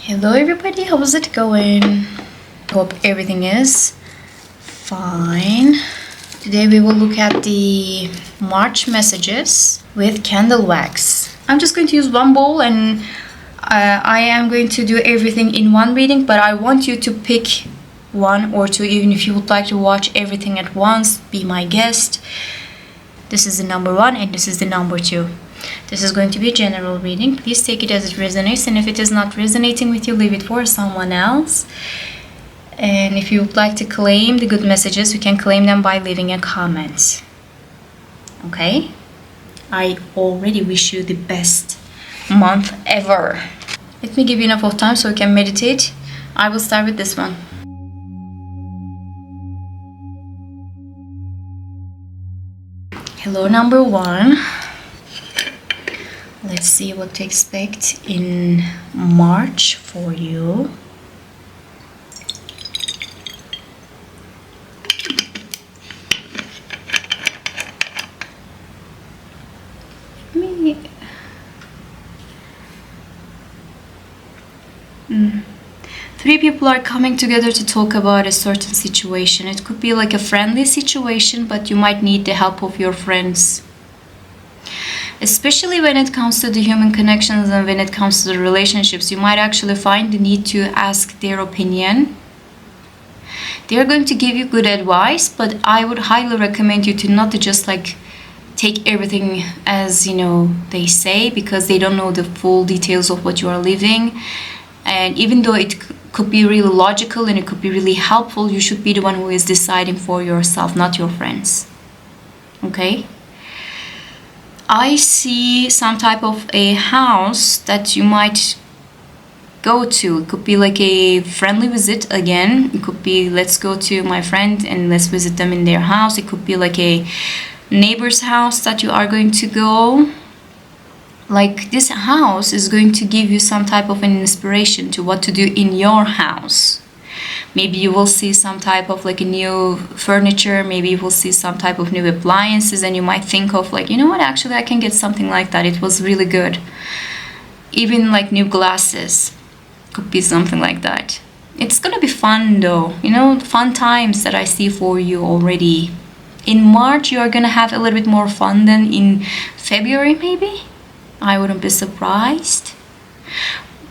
Hello everybody, how's it going? Hope everything is fine. Today we will look at the March messages with candle wax. I'm just going to use one bowl and I am going to do everything in one reading, but I want you to pick one or two, even if you would like to watch everything at once, be my guest. This is the number one and this is the number two. This is going to be a general reading. Please take it as it resonates, and if it is not resonating with you, leave it for someone else. And if you would like to claim the good messages, you can claim them by leaving a comment. Okay? I already wish you the best month ever. Let me give you enough of time so you can meditate. I will start with this one. Hello, number one. Let's see what to expect in March for you. Three people are coming together to talk about a certain situation. It could be like a friendly situation, but you might need the help of your friends. Especially when it comes to the human connections and when it comes to the relationships, you might actually find the need to ask their opinion. They're going to give you good advice, but I would highly recommend you to not to just like take everything as, they say, because they don't know the full details of what you are living. And even though it could be really logical and it could be really helpful, you should be the one who is deciding for yourself, not your friends. Okay? I see some type of a house that you might go to. It could be like a friendly visit again. It could be, let's go to my friend and let's visit them in their house. It could be like a neighbor's house that you are going to go. Like this house is going to give you some type of an inspiration to what to do in your house. Maybe you will see some type of like a new furniture. Maybe you will see some type of new appliances and you might think of like, you know what, actually I can get something like that. It was really good. Even like new glasses could be something like that. It's gonna be fun though, fun times that I see for you already. In March, you are gonna have a little bit more fun than in February maybe. I wouldn't be surprised.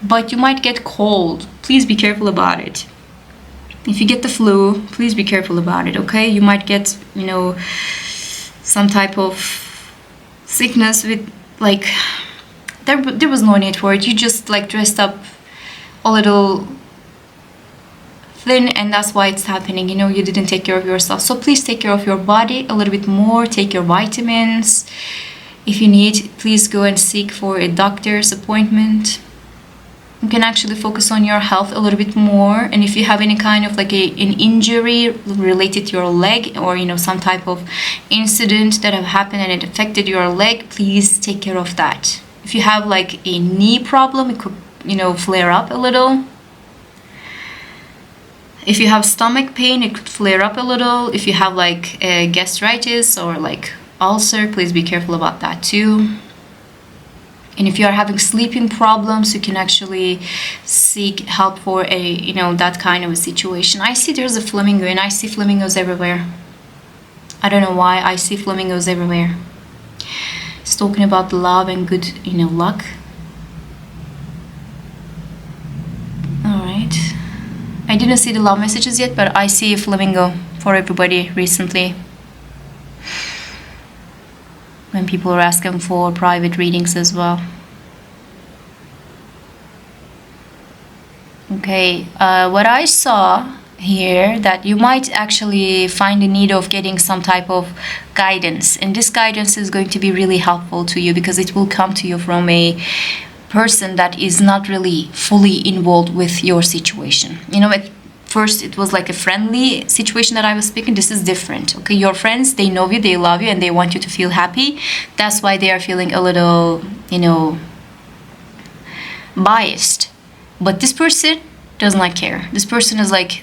But you might get cold. Please be careful about it. If you get the flu, please be careful about it, okay? You might get, some type of sickness with, like, there was no need for it. You just, like, dressed up a little thin, and that's why it's happening. You didn't take care of yourself. So please take care of your body a little bit more. Take your vitamins. If you need, please go and seek for a doctor's appointment. You can actually focus on your health a little bit more, and if you have any kind of like an injury related to your leg, or some type of incident that have happened and it affected your leg, please take care of that. If you have like a knee problem, it could flare up a little. If you have stomach pain, it could flare up a little. If you have like gastritis or like ulcer, please be careful about that too. And if you are having sleeping problems, you can actually seek help for that kind of a situation. I see there's a flamingo, and I see flamingos everywhere. I don't know why, I see flamingos everywhere. It's talking about love and good, luck. All right. I didn't see the love messages yet, but I see a flamingo for everybody recently. When people are asking for private readings as well. Okay, what I saw here, that you might actually find the need of getting some type of guidance, and this guidance is going to be really helpful to you because it will come to you from a person that is not really fully involved with your situation. At first it was like a friendly situation that I was speaking. This is different. Okay, your friends, they know you, they love you, and they want you to feel happy. That's why they are feeling a little biased. But this person does not care. This person is like,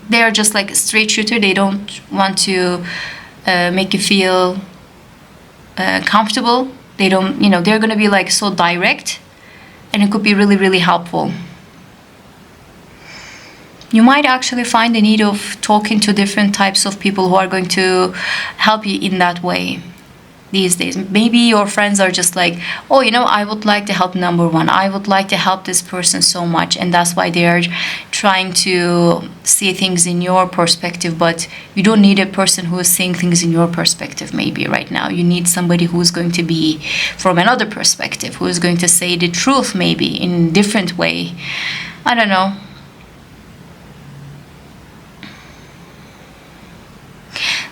they are just like a straight shooter. They don't want to make you feel comfortable. They don't, they're gonna be like so direct, and it could be really, really helpful. You might actually find the need of talking to different types of people who are going to help you in that way these days. Maybe your friends are just like, oh, I would like to help number one. I would like to help this person so much. And that's why they are trying to see things in your perspective. But you don't need a person who is seeing things in your perspective maybe right now. You need somebody who is going to be from another perspective, who is going to say the truth maybe in a different way. I don't know.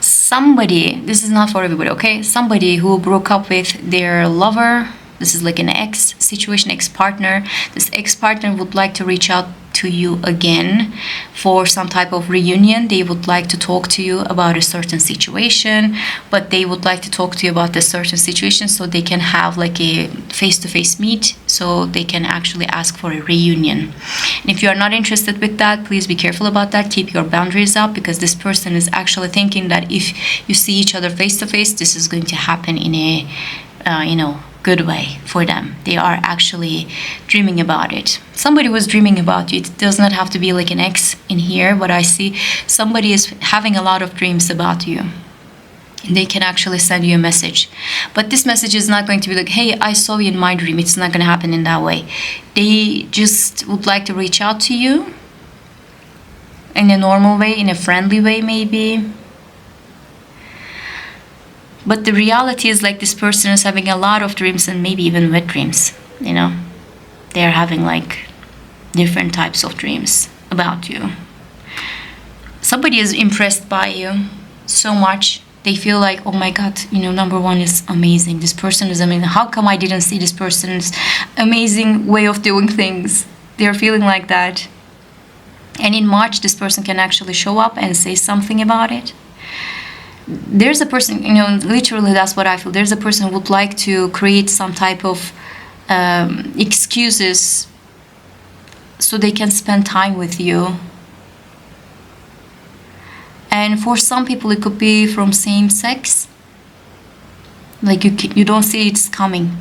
Somebody, this is not for everybody, okay? Somebody who broke up with their lover, this is like an ex situation, ex-partner. This ex-partner would like to reach out to you again for some type of reunion. They would like to talk to you about a certain situation, but they would like to talk to you about this certain situation so they can have like a face-to-face meet, so they can actually ask for a reunion. And if you are not interested with that, please be careful about that. Keep your boundaries up, because this person is actually thinking that if you see each other face-to-face, this is going to happen in a, good way for them. They are actually dreaming about it. Somebody was dreaming about you. It does not have to be like an ex in here, but I see somebody is having a lot of dreams about you. And they can actually send you a message. But this message is not going to be like, hey, I saw you in my dream. It's not going to happen in that way. They just would like to reach out to you in a normal way, in a friendly way maybe. But the reality is like this person is having a lot of dreams, and maybe even wet dreams, They're having like different types of dreams about you. Somebody is impressed by you so much. They feel like, oh my God, number one is amazing. This person is amazing. How come I didn't see this person's amazing way of doing things? They're feeling like that. And in March, this person can actually show up and say something about it. There's a person, literally that's what I feel. There's a person who would like to create some type of excuses so they can spend time with you. And for some people, it could be from same sex. Like you don't see it's coming,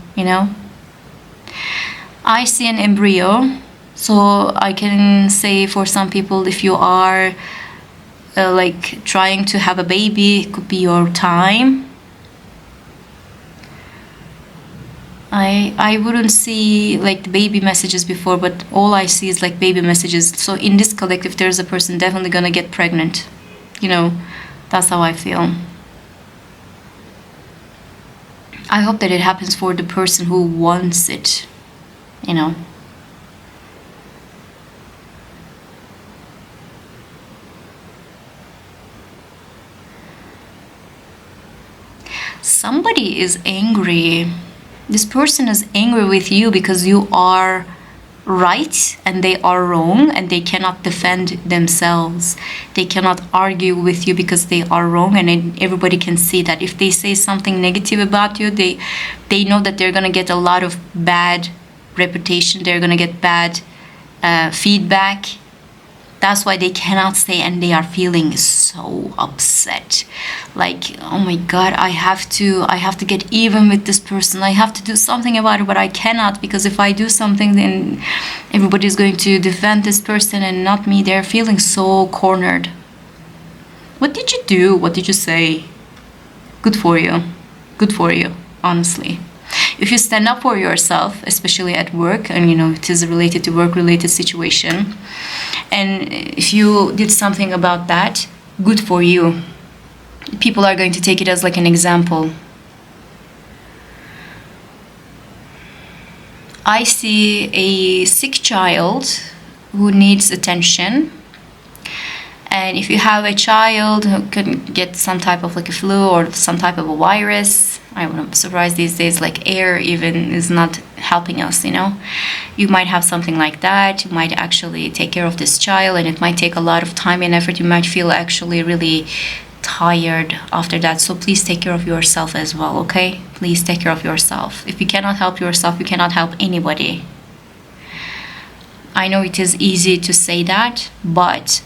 I see an embryo. So I can say for some people, if you are like trying to have a baby, it could be your time. I wouldn't see like the baby messages before, but all I see is like baby messages. So in this collective, there's a person definitely gonna get pregnant. That's how I feel. I hope that it happens for the person who wants it, Somebody is angry. This person is angry with you because you are right and they are wrong, and they cannot defend themselves. They cannot argue with you because they are wrong, and everybody can see that. If they say something negative about you, they know that they're gonna get a lot of bad reputation. They're gonna get bad feedback. That's why they cannot say, and they are feeling so upset. Like, oh my God, I have to get even with this person. I have to do something about it, but I cannot, because if I do something, then everybody's going to defend this person and not me. They're feeling so cornered. What did you do? What did you say? Good for you. Good for you, honestly. If you stand up for yourself, especially at work, and it is related to work-related situation, and if you did something about that, good for you. People are going to take it as like an example. I see a sick child who needs attention. And if you have a child who can get some type of like a flu or some type of a virus, I wouldn't be surprised these days, like air even is not helping us, You might have something like that. You might actually take care of this child, and it might take a lot of time and effort. You might feel actually really tired after that. So please take care of yourself as well, okay? Please take care of yourself. If you cannot help yourself, you cannot help anybody. I know it is easy to say that, but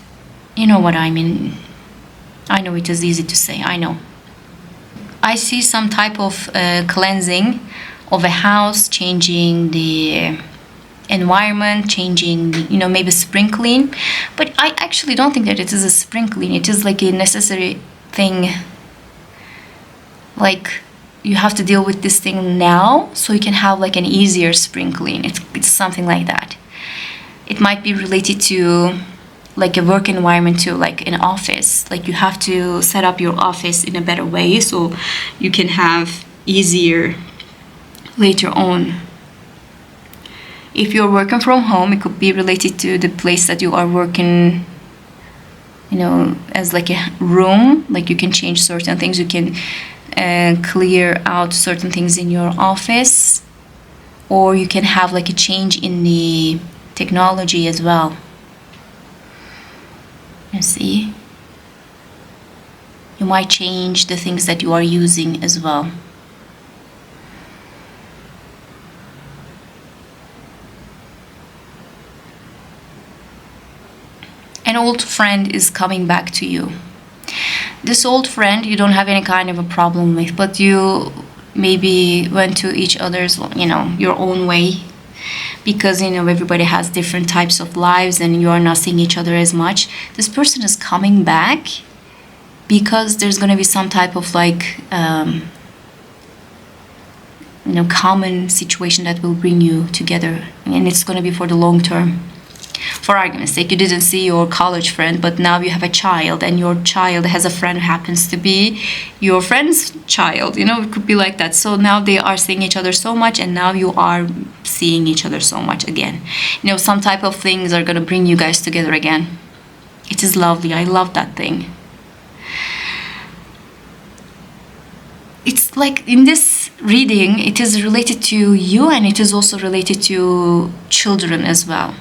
you know what I mean. I know it is easy to say, I know. I see some type of cleansing of a house, changing the environment, changing, maybe sprinkling. But I actually don't think that it is a sprinkling. It is like a necessary thing. Like, you have to deal with this thing now so you can have like an easier sprinkling. It's something like that. It might be related to like a work environment too, like an office. Like, you have to set up your office in a better way so you can have easier later on. If you're working from home, it could be related to the place that you are working, as like a room. Like, you can change certain things. You can clear out certain things in your office, or you can have like a change in the technology as well. You see, you might change the things that you are using as well. An old friend is coming back to you. This old friend you don't have any kind of a problem with, but you maybe went to each other's, your own way, because everybody has different types of lives and you are not seeing each other as much. This person is coming back because there's going to be some type of like common situation that will bring you together, and it's going to be for the long term. For argument's sake, you didn't see your college friend, but now you have a child, and your child has a friend who happens to be your friend's child. It could be like that. So now they are seeing each other so much, and now you are seeing each other so much again. Some type of things are going to bring you guys together again. It is lovely. I love that thing. It's like in this reading, it is related to you, and it is also related to children as well.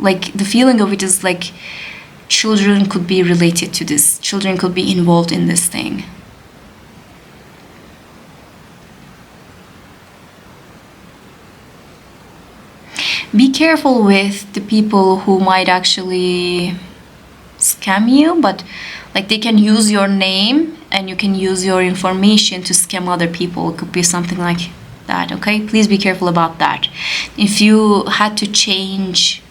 Like, the feeling of it is like children could be related to this. Children could be involved in this thing. Be careful with the people who might actually scam you, but like, they can use your name and you can use your information to scam other people. It could be something like that, okay? Please be careful about that. If you had to change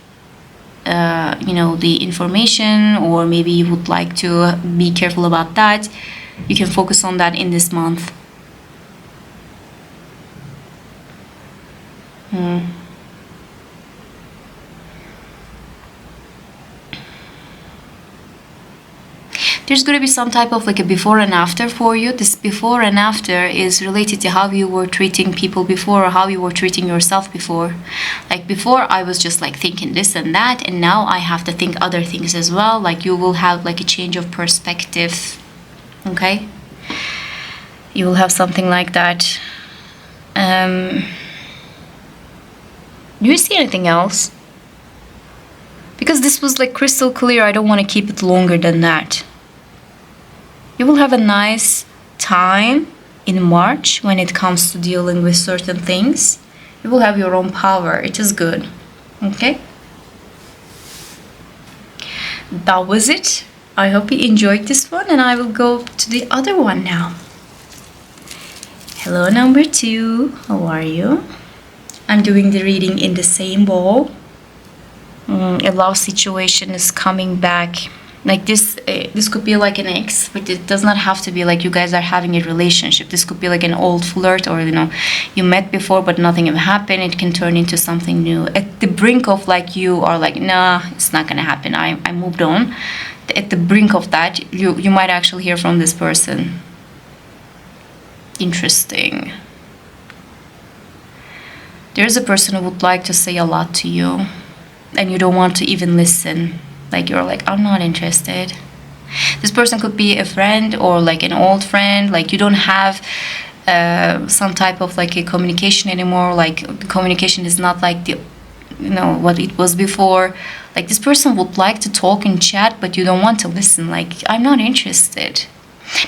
the information, or maybe you would like to be careful about that, you can focus on that in this month. There's going to be some type of like a before and after for you. This before and after is related to how you were treating people before, or how you were treating yourself before. Like, before I was just like thinking this and that, and now I have to think other things as well. Like, you will have like a change of perspective. Okay? You will have something like that. Do you see anything else? Because this was like crystal clear. I don't want to keep it longer than that. You will have a nice time in March when it comes to dealing with certain things. You will have your own power. It is good. Okay? That was it. I hope you enjoyed this one, and I will go to the other one now. Hello, number 2. How are you? I'm doing the reading in the same bowl. A love situation is coming back. Like, this could be like an ex, but it does not have to be like you guys are having a relationship. This could be like an old flirt, or you met before but nothing ever happened. It can turn into something new. At the brink of like, you are like, nah, it's not gonna happen. I moved on. At the brink of that, you might actually hear from this person. Interesting. There's a person who would like to say a lot to you, and you don't want to even listen. Like, you're like, I'm not interested. This person could be a friend, or like an old friend. Like, you don't have some type of like a communication anymore. Like, the communication is not like the what it was before. Like, this person would like to talk and chat, but you don't want to listen. Like, I'm not interested.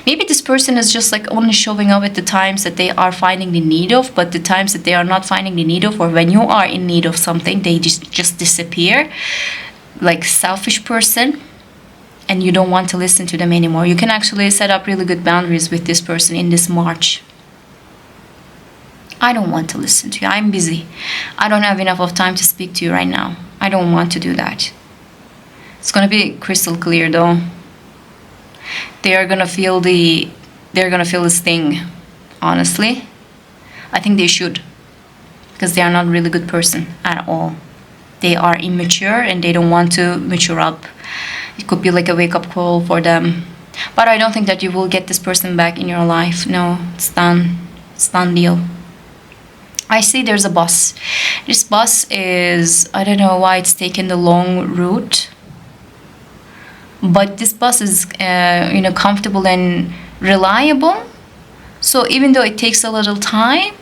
Maybe this person is just like only showing up at the times that they are finding the need of, but the times that they are not finding the need of, or when you are in need of something, they just disappear. Like, selfish person, and you don't want to listen to them anymore. You can actually set up really good boundaries with this person in this March. I don't want to listen to you. I'm busy. I don't have enough of time to speak to you right now. I don't want to do that. It's gonna be crystal clear though. They're gonna feel this thing. Honestly, I think they should, because they are not a really good person at all. They are immature and they don't want to mature up. It could be like a wake-up call for them. But I don't think that you will get this person back in your life. No, it's done. It's done deal. I see there's a bus. This bus is, I don't know why it's taken the long route, but this bus is comfortable and reliable. So even though it takes a little time,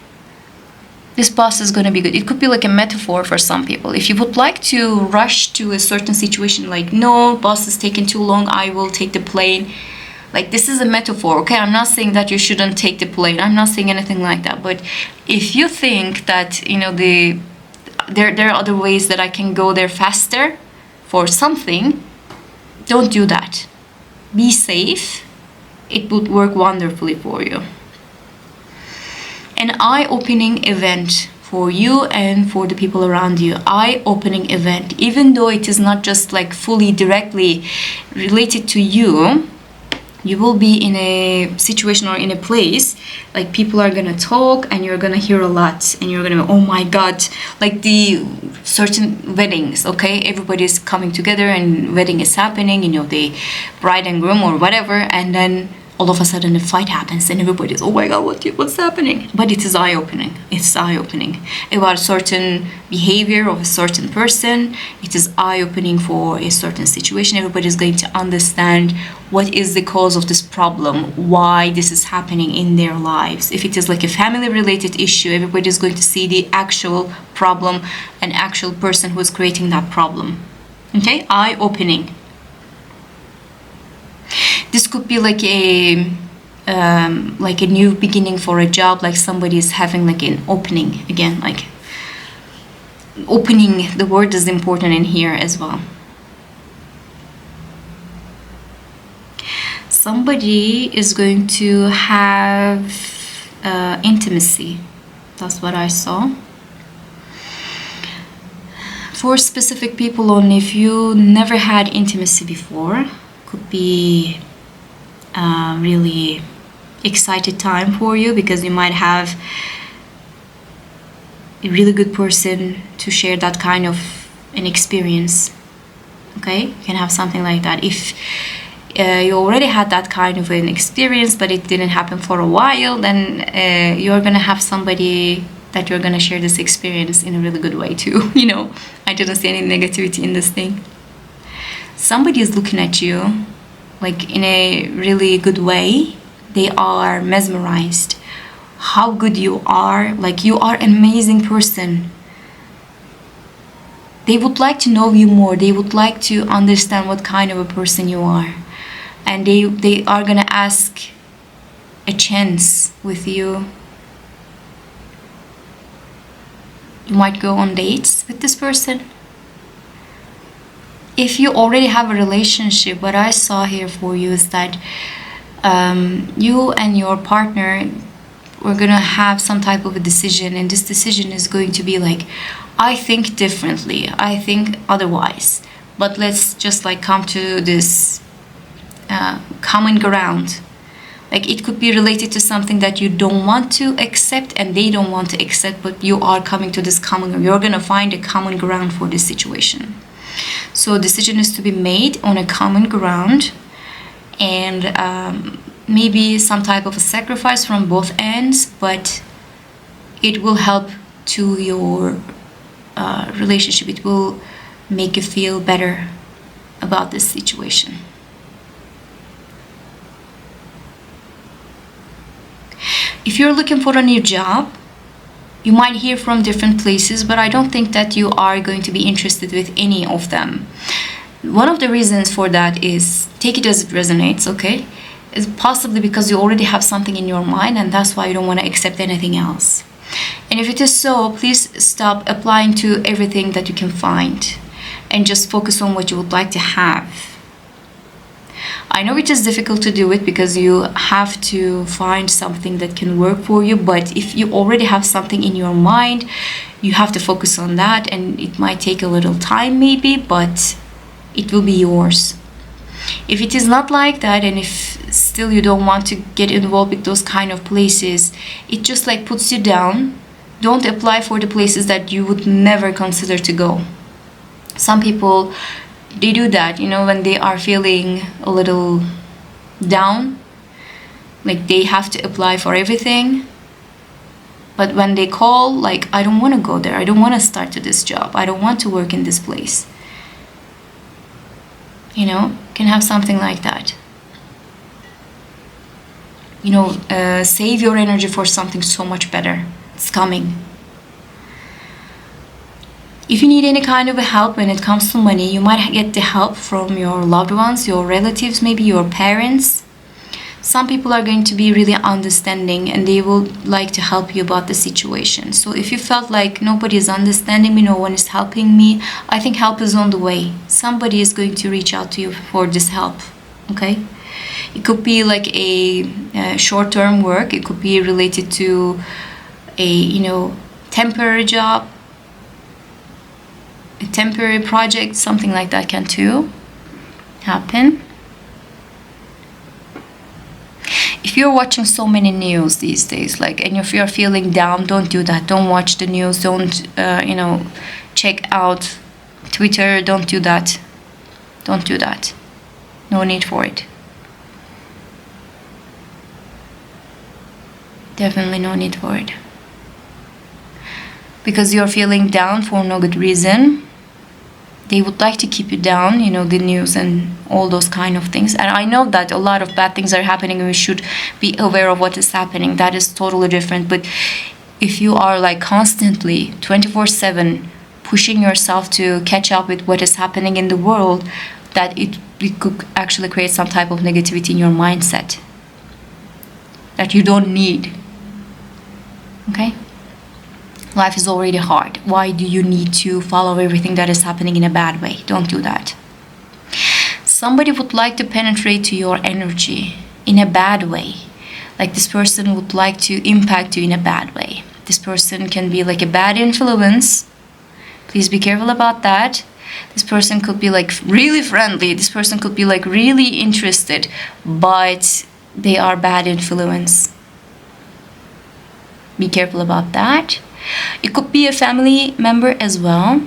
this bus is going to be good. It could be like a metaphor for some people. If you would like to rush to a certain situation, like, no, bus is taking too long, I will take the plane. Like, this is a metaphor, okay? I'm not saying that you shouldn't take the plane. I'm not saying anything like that. But if you think that, there are other ways that I can go there faster for something, don't do that. Be safe. It would work wonderfully for you. An eye-opening event for you and for the people around you. Eye-opening event. Even though it is not just like fully directly related to you, you will be in a situation or in a place like people are gonna talk and you're gonna hear a lot and you're gonna, oh my god, like the certain weddings, okay, everybody's coming together and wedding is happening, the bride and groom or whatever, and then all of a sudden a fight happens and everybody's, oh my god, what's happening? But it is eye-opening. It's eye-opening about a certain behavior of a certain person. It is eye-opening for a certain situation. Everybody's going to understand what is the cause of this problem, why this is happening in their lives. If it is like a family-related issue, everybody's going to see the actual problem, an actual person who is creating that problem. Okay, eye-opening. This could be like a new beginning for a job, like somebody is having like an opening again, like opening. The word is important in here as well. Somebody is going to have intimacy. That's what I saw. For specific people, only if you never had intimacy before, could be really excited time for you, because you might have a really good person to share that kind of an experience. Okay, you can have something like that. If you already had that kind of an experience but it didn't happen for a while, then you're gonna have somebody that you're gonna share this experience in a really good way too. I didn't see any negativity in this thing. Somebody is looking at you like in a really good way. They are mesmerized how good you are, like you are an amazing person. They would like to know you more. They would like to understand what kind of a person you are, and they are gonna ask a chance with you. You might go on dates with this person. If you already have a relationship, what I saw here for you is that you and your partner were gonna have some type of a decision, and this decision is going to be like, I think differently, I think otherwise, but let's just like come to this common ground. Like, it could be related to something that you don't want to accept and they don't want to accept, but you are coming to this common, you're gonna find a common ground for this situation. So a decision is to be made on a common ground, and maybe some type of a sacrifice from both ends, but it will help to your relationship. It will make you feel better about this situation. If you're looking for a new job, you might hear from different places, but I don't think that you are going to be interested with any of them. One of the reasons for that is, take it as it resonates, okay? It's possibly because you already have something in your mind and that's why you don't want to accept anything else. And if it is so, please stop applying to everything that you can find and just focus on what you would like to have. I know it is difficult to do it because you have to find something that can work for you, but if you already have something in your mind, you have to focus on that, and it might take a little time maybe, but it will be yours. If it is not like that, and if still you don't want to get involved with those kind of places, it just like puts you down. Don't apply for the places that you would never consider to go. Some people, they do that, when they are feeling a little down, like they have to apply for everything. But when they call, like, I don't want to go there, I don't want to start to this job, I don't want to work in this place, can have something like that. Save your energy for something so much better. It's coming. If you need any kind of help when it comes to money, you might get the help from your loved ones, your relatives, maybe your parents. Some people are going to be really understanding and they will like to help you about the situation. So if you felt like nobody is understanding me, no one is helping me, I think help is on the way. Somebody is going to reach out to you for this help, okay? It could be like a short-term work. It could be related to a, temporary job, a temporary project, something like that can too happen. If you're watching so many news these days, and if you're feeling down, don't do that. Don't watch the news. Don't, check out Twitter. Don't do that. Don't do that. No need for it. Definitely no need for it. Because you're feeling down for no good reason. They would like to keep you down, the news and all those kind of things. And I know that a lot of bad things are happening and we should be aware of what is happening. That is totally different. But if you are constantly 24/7 pushing yourself to catch up with what is happening in the world, that it could actually create some type of negativity in your mindset that you don't need. Okay? Life is already hard. Why do you need to follow everything that is happening in a bad way? Don't do that. Somebody would like to penetrate to your energy in a bad way. Like this person would like to impact you in a bad way. This person can be like a bad influence. Please be careful about that. This person could be really friendly. This person could be really interested, but they are bad influence. Be careful about that. It could be a family member as well.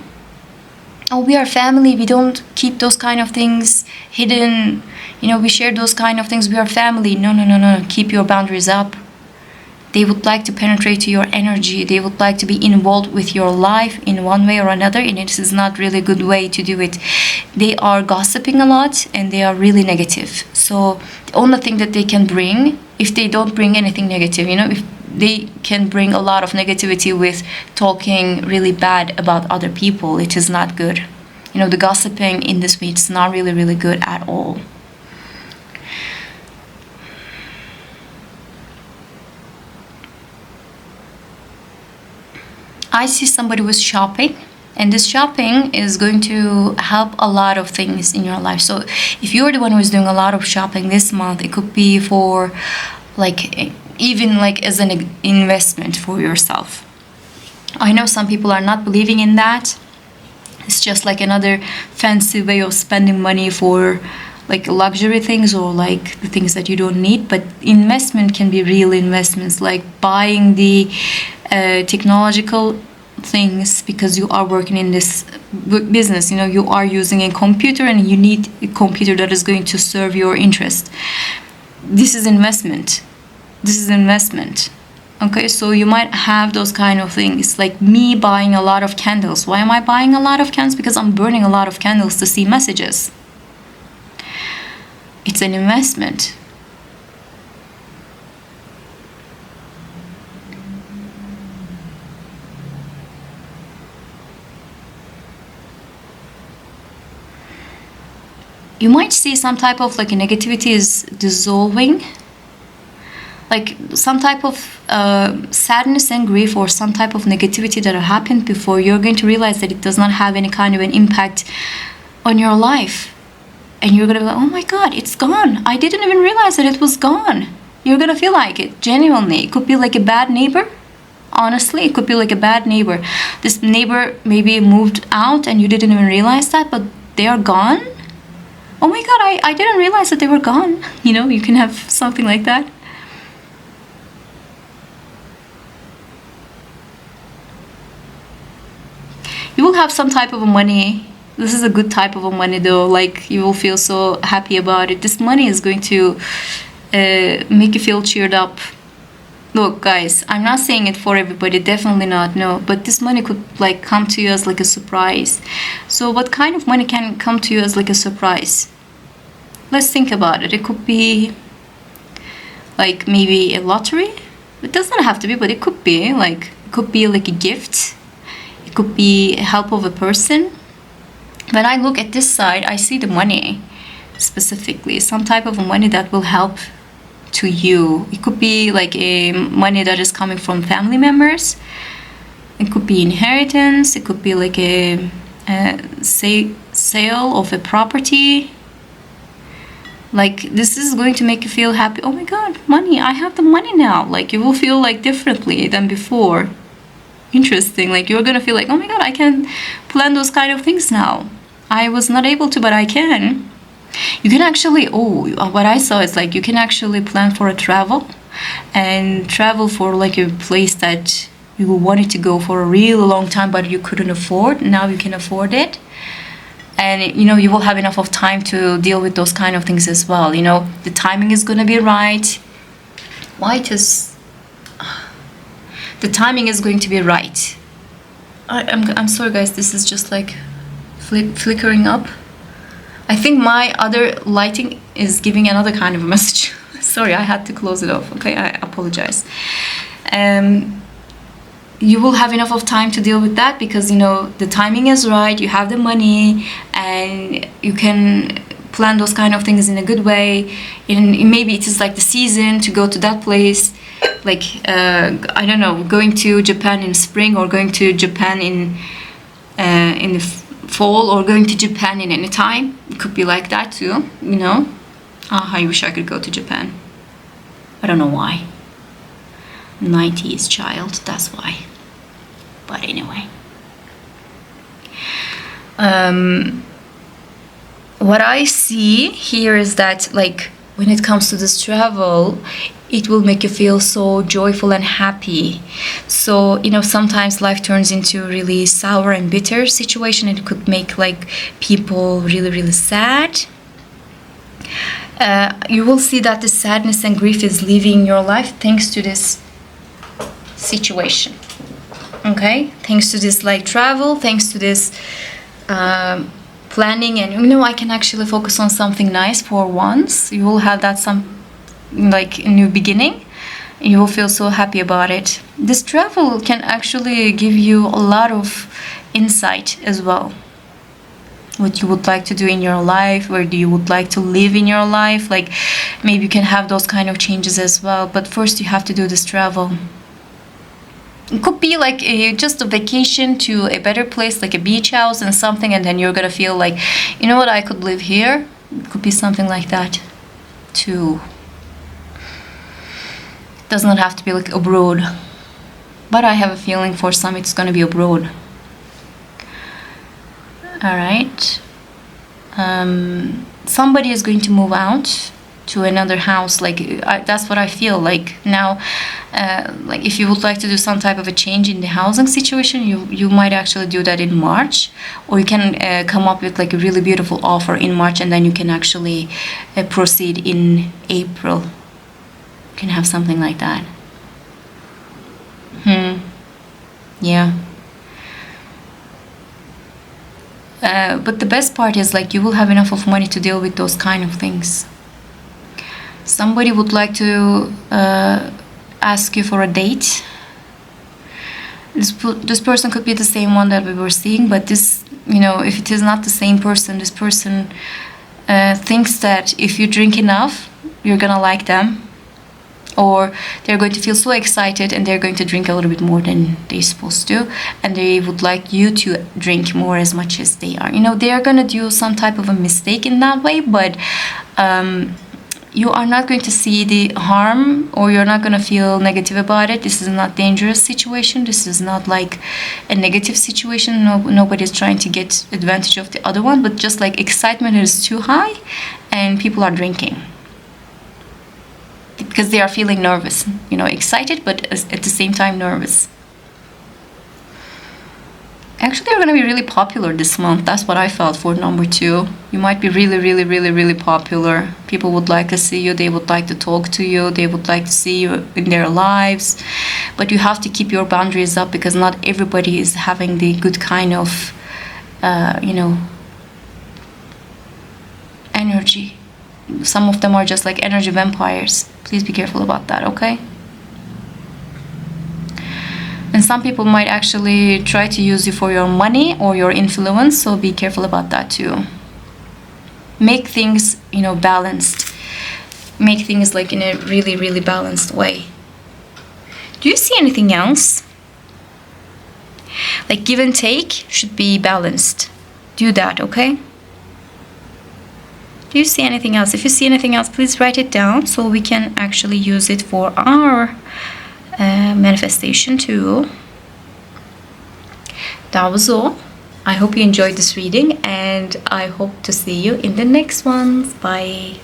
Oh, we are family. We don't keep those kind of things hidden. We share those kind of things. We are family. No. Keep your boundaries up. They would like to penetrate to your energy. They would like to be involved with your life in one way or another. And it is not really a good way to do it. They are gossiping a lot and they are really negative. So the only thing that they can bring, if they don't bring anything negative, if they can bring a lot of negativity with talking really bad about other people, it is not good. The gossiping in this way, it's not really, really good at all. I see somebody was shopping, and this shopping is going to help a lot of things in your life. So if you're the one who is doing a lot of shopping this month, it could be for even as an investment for yourself. I know some people are not believing in that. It's just another fancy way of spending money for luxury things or the things that you don't need. But investment can be real investments, like buying the technological things because you are working in this business. You are using a computer and you need a computer that is going to serve your interest. This is investment. Okay, so you might have those kind of things, like me buying a lot of candles. Why am I buying a lot of candles? Because I'm burning a lot of candles to see messages. It's an investment. You might see some type of negativity is dissolving. Some type of sadness and grief or some type of negativity that happened before, you're going to realize that it does not have any kind of an impact on your life. and you're gonna be like, oh my god, it's gone. I didn't even realize that it was gone. You're gonna feel like it, genuinely. It could be like a bad neighbor. Honestly, it could be like a bad neighbor. This neighbor maybe moved out and you didn't even realize that, but they are gone. Oh my god, I didn't realize that they were gone. You know, you can have something like that. You will have some type of money. This is a good type of money though. Like, you will feel so happy about it. This money is going to make you feel cheered up. Look guys, I'm not saying it for everybody, definitely not, no, but this money could like come to you as like a surprise. So what kind of money can come to you as like a surprise? Let's think about it. It could be like maybe a lottery. It doesn't have to be, but it could be like, it could be like a gift. It could be help of a person. When I look at this side, I see the money specifically, some type of money that will help to you. It could be like a money that is coming from family members. It could be inheritance. It could be like a sale of a property. Like, this is going to make you feel happy. Oh my god, money, I have the money now. Like, you will feel like differently than before. Interesting. Like, you're gonna feel like, oh my god, I can plan those kind of things now. I was not able to, but I can. You can actually, what I saw is like you can actually plan for a travel and travel for like a place that you wanted to go for a really long time but you couldn't afford. Now you can afford it, and you know, you will have enough of time to deal with those kind of things as well. You know, the timing is gonna be right. The timing is going to be right. I'm sorry guys, this is just like flickering up. I think my other lighting is giving another kind of a message. Sorry, I had to close it off. Okay, I apologize. You will have enough of time to deal with that because, you know, the timing is right. You have the money and you can plan those kind of things in a good way. And maybe it is like the season to go to that place. Like, I don't know, going to Japan in spring or going to Japan in the fall or going to Japan in any time. It could be like that too, you know. I wish I could go to Japan. I don't know why. 90s child, that's why. But anyway. What I see here is that, like, when it comes to this travel, it will make you feel so joyful and happy. So, you know, sometimes life turns into a really sour and bitter situation. It could make like people really, really sad. You will see that the sadness and grief is leaving your life thanks to this situation. Okay, thanks to this like travel, thanks to this planning, and you know, I can actually focus on something nice for once. You will have that some like a new beginning. You will feel so happy about it. This travel can actually give you a lot of insight as well. What you would like to do in your life, where do you would like to live in your life, like maybe you can have those kind of changes as well. But first you have to do this travel. It could be like just a vacation to a better place, like a beach house and something, and then you're gonna feel like, you know what, I could live here. It could be something like that too. Does not have to be like abroad, but I have a feeling for some it's gonna be abroad. All right. Somebody is going to move out to another house. Like that's what I feel like now. Like if you would like to do some type of a change in the housing situation, you might actually do that in March, or you can come up with like a really beautiful offer in March, and then you can actually proceed in April. You can have something like that. Yeah. But the best part is like you will have enough of money to deal with those kind of things. Somebody would like to ask you for a date. This person could be the same one that we were seeing, but this, you know, if it is not the same person, this person thinks that if you drink enough, you're gonna like them. or they're going to feel so excited and they're going to drink a little bit more than they're supposed to, and they would like you to drink more as much as they are. They are going to do some type of a mistake in that way, but you are not going to see the harm, or you're not going to feel negative about it. This is not dangerous situation. This is not like a negative situation. Nobody's trying to get advantage of the other one, but just like excitement is too high and people are drinking because they are feeling nervous, excited, but at the same time nervous. Actually, they're going to be really popular this month. That's what I felt for number 2. You might be really, really, really, really popular. People would like to see you. They would like to talk to you. They would like to see you in their lives. But you have to keep your boundaries up, because not everybody is having the good kind of, energy. Some of them are just like energy vampires. Please be careful about that, okay? And some people might actually try to use you for your money or your influence, so be careful about that too. Make things, balanced. Make things like in a really, really balanced way. Do you see anything else? Like give and take should be balanced. Do that, okay? Do you see anything else? If you see anything else, please write it down so we can actually use it for our manifestation too. That was all. I hope you enjoyed this reading, and I hope to see you in the next ones. Bye.